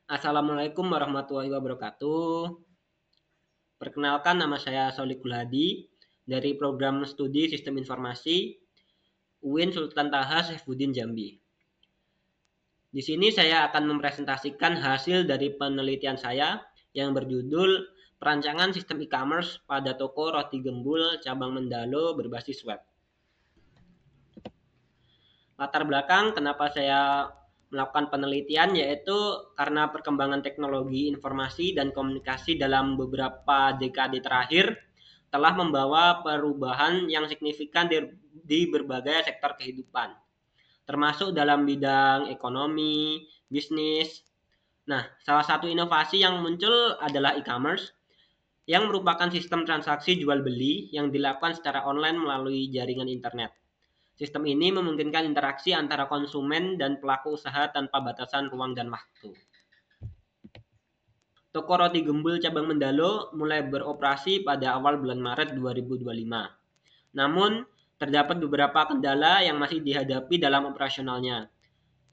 Assalamualaikum warahmatullahi wabarakatuh. Perkenalkan, nama saya Solikul Hadi dari program studi Sistem Informasi UIN Sultan Taha Saifuddin Jambi. Di sini saya akan mempresentasikan hasil dari penelitian saya yang berjudul Perancangan Sistem E-commerce pada Toko Roti Gembul Cabang Mendalo berbasis web. Latar belakang kenapa saya melakukan penelitian yaitu karena perkembangan teknologi informasi dan komunikasi dalam beberapa dekade terakhir telah membawa perubahan yang signifikan di berbagai sektor kehidupan, termasuk dalam bidang ekonomi, bisnis. Nah, salah satu inovasi yang muncul adalah e-commerce yang merupakan sistem transaksi jual beli yang dilakukan secara online melalui jaringan internet. Sistem ini memungkinkan interaksi antara konsumen dan pelaku usaha tanpa batasan ruang dan waktu. Toko Roti Gembul Cabang Mendalo mulai beroperasi pada awal bulan Maret 2025. Namun, terdapat beberapa kendala yang masih dihadapi dalam operasionalnya,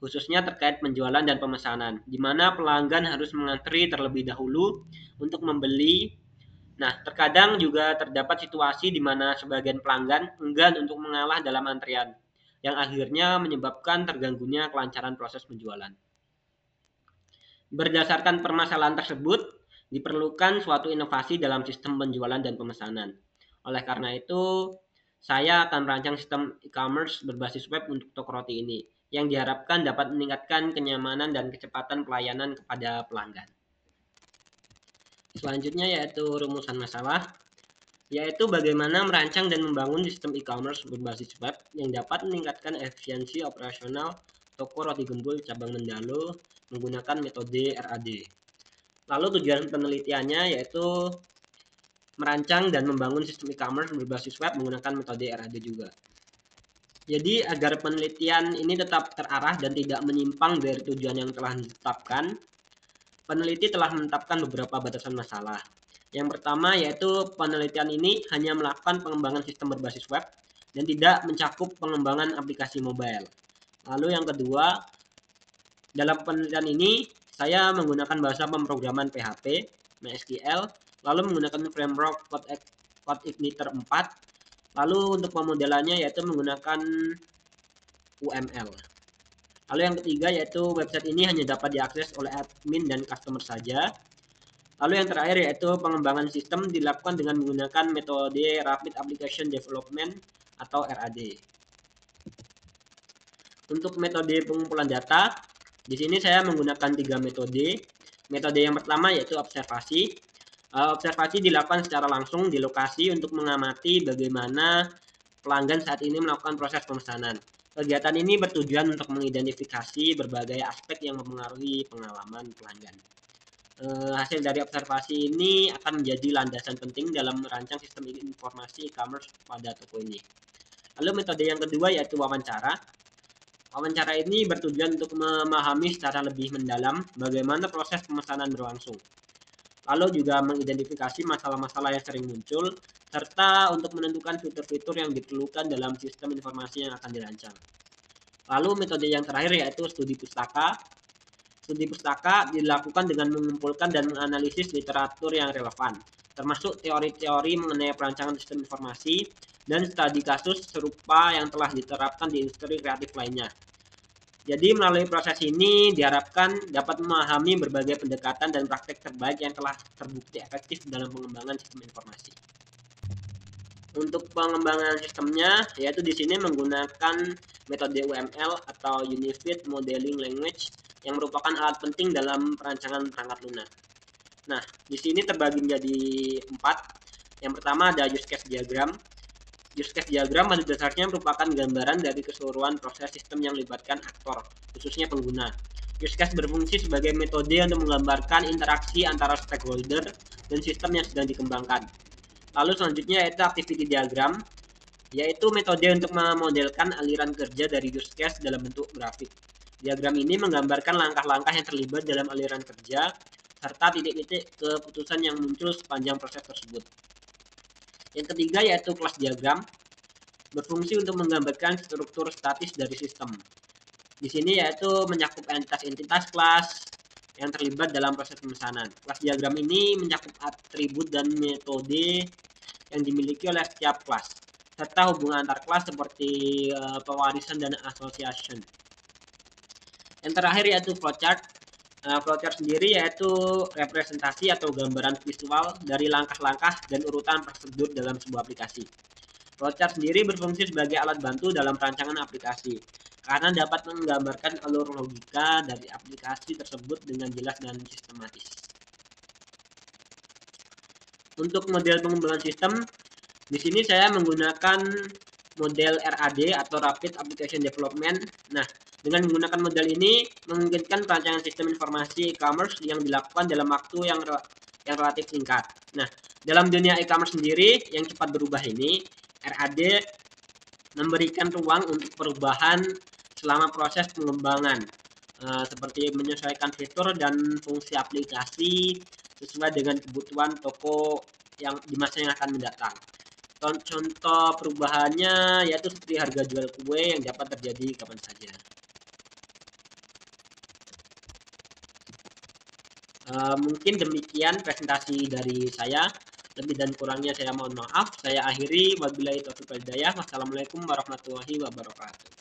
khususnya terkait penjualan dan pemesanan, di mana pelanggan harus mengantri terlebih dahulu untuk membeli. Nah, terkadang juga terdapat situasi di mana sebagian pelanggan enggan untuk mengalah dalam antrian, yang akhirnya menyebabkan terganggunya kelancaran proses penjualan. Berdasarkan permasalahan tersebut, diperlukan suatu inovasi dalam sistem penjualan dan pemesanan. Oleh karena itu, saya akan merancang sistem e-commerce berbasis web untuk toko roti ini, yang diharapkan dapat meningkatkan kenyamanan dan kecepatan pelayanan kepada pelanggan. Selanjutnya yaitu rumusan masalah, yaitu bagaimana merancang dan membangun sistem e-commerce berbasis web yang dapat meningkatkan efisiensi operasional toko roti gembul cabang Mendalo menggunakan metode RAD. Lalu tujuan penelitiannya yaitu merancang dan membangun sistem e-commerce berbasis web menggunakan metode RAD juga. Jadi agar penelitian ini tetap terarah dan tidak menyimpang dari tujuan yang telah ditetapkan, peneliti telah menetapkan beberapa batasan masalah. Yang pertama yaitu penelitian ini hanya melakukan pengembangan sistem berbasis web dan tidak mencakup pengembangan aplikasi mobile. Lalu yang kedua, dalam penelitian ini saya menggunakan bahasa pemrograman PHP, MySQL, lalu menggunakan framework CodeIgniter 4, lalu untuk pemodelannya yaitu menggunakan UML. Lalu yang ketiga yaitu website ini hanya dapat diakses oleh admin dan customer saja. Lalu yang terakhir yaitu pengembangan sistem dilakukan dengan menggunakan metode Rapid Application Development atau RAD. Untuk metode pengumpulan data, di sini saya menggunakan 3 metode. Metode yang pertama yaitu observasi. Observasi dilakukan secara langsung di lokasi untuk mengamati bagaimana pelanggan saat ini melakukan proses pemesanan. Kegiatan ini bertujuan untuk mengidentifikasi berbagai aspek yang mempengaruhi pengalaman pelanggan. Hasil dari observasi ini akan menjadi landasan penting dalam merancang sistem informasi e-commerce pada toko ini. Lalu metode yang kedua yaitu wawancara. Wawancara ini bertujuan untuk memahami secara lebih mendalam bagaimana proses pemesanan berlangsung. Lalu juga mengidentifikasi masalah-masalah yang sering muncul, serta untuk menentukan fitur-fitur yang diperlukan dalam sistem informasi yang akan dirancang. Lalu metode yang terakhir yaitu studi pustaka. Studi pustaka dilakukan dengan mengumpulkan dan menganalisis literatur yang relevan, termasuk teori-teori mengenai perancangan sistem informasi dan studi kasus serupa yang telah diterapkan di industri kreatif lainnya. Jadi melalui proses ini diharapkan dapat memahami berbagai pendekatan dan praktek terbaik yang telah terbukti efektif dalam pengembangan sistem informasi. Untuk pengembangan sistemnya, yaitu di sini menggunakan metode UML atau Unified Modeling Language yang merupakan alat penting dalam perancangan perangkat lunak. Nah, di sini terbagi menjadi 4. Yang pertama ada use case diagram. Use case diagram pada dasarnya merupakan gambaran dari keseluruhan proses sistem yang melibatkan aktor, khususnya pengguna. Use case berfungsi sebagai metode untuk menggambarkan interaksi antara stakeholder dan sistem yang sedang dikembangkan. Lalu selanjutnya yaitu activity diagram, yaitu metode untuk memodelkan aliran kerja dari use case dalam bentuk grafik. Diagram ini menggambarkan langkah-langkah yang terlibat dalam aliran kerja, serta titik-titik keputusan yang muncul sepanjang proses tersebut. Yang ketiga yaitu kelas diagram, berfungsi untuk menggambarkan struktur statis dari sistem. Di sini yaitu mencakup entitas-entitas kelas, yang terlibat dalam proses pemesanan. Kelas diagram ini mencakup atribut dan metode yang dimiliki oleh setiap kelas, serta hubungan antar kelas seperti pewarisan dan association. Yang terakhir yaitu flowchart. Flowchart sendiri yaitu representasi atau gambaran visual dari langkah-langkah dan urutan prosedur dalam sebuah aplikasi. Flowchart sendiri berfungsi sebagai alat bantu dalam perancangan aplikasi, karena dapat menggambarkan alur logika dari aplikasi tersebut dengan jelas dan sistematis. Untuk model pengembangan sistem, di sini saya menggunakan model RAD atau Rapid Application Development. Nah, dengan menggunakan model ini memungkinkan perancangan sistem informasi e-commerce yang dilakukan dalam waktu yang relatif singkat. Nah, dalam dunia e-commerce sendiri yang cepat berubah ini, RAD memberikan ruang untuk perubahan selama proses pengembangan, seperti menyesuaikan fitur dan fungsi aplikasi sesuai dengan kebutuhan toko yang di masa yang akan mendatang. Contoh perubahannya yaitu seperti harga jual kue yang dapat terjadi kapan saja. Mungkin demikian presentasi dari saya. Lebih dan kurangnya saya mohon maaf. Saya akhiri. Wabillahi taufiq wal hidayah. Wassalamualaikum warahmatullahi wabarakatuh.